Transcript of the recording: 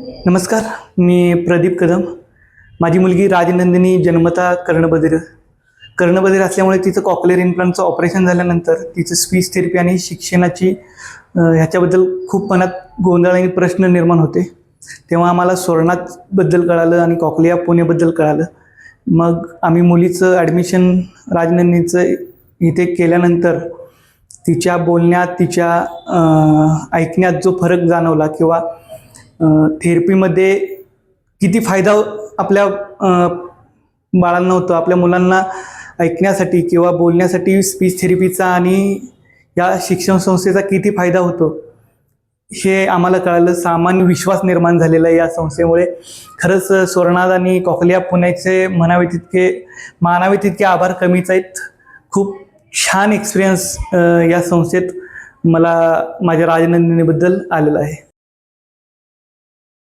नमस्कार, मी प्रदीप कदम. माझी मुलगी राजनंदिनी जन्मता कर्णबधिर असल्यामुळे तिचं कॉक्लिअर इम्प्लांटचं ऑपरेशन झाल्यानंतर तिचं स्पीच थेरपी आणि शिक्षणाची ह्याच्याबद्दल खूप मनात गोंधळ आणि प्रश्न निर्माण होते. तेव्हा आम्हाला स्वरनाथबद्दल कळालं आणि कॉक्लिया पुणेबद्दल कळालं. मग आम्ही मुलीचं ॲडमिशन राजनंदिनीचं इथे केल्यानंतर तिच्या बोलण्यात, तिच्या ऐकण्यात जो फरक जाणवला किंवा थेरपीमध्ये किती फायदा आपल्या बाळांना होतो, आपल्या मुलांना ऐकण्यासाठी किंवा बोलण्यासाठी स्पीच थेरपीचा आणि या शिक्षण संस्थेचा किती फायदा होतो हे आम्हाला कळालं. सामान्य विश्वास निर्माण झालेला आहे या संस्थेमुळे. खरंच स्वरनाथ आणि कॉक्लिया पुण्याचे मानावे तितके आभार कमीच आहेत. खूप छान एक्सपिरियन्स या संस्थेत मला माझ्या राजनंदिनीबद्दल आलेला आहे.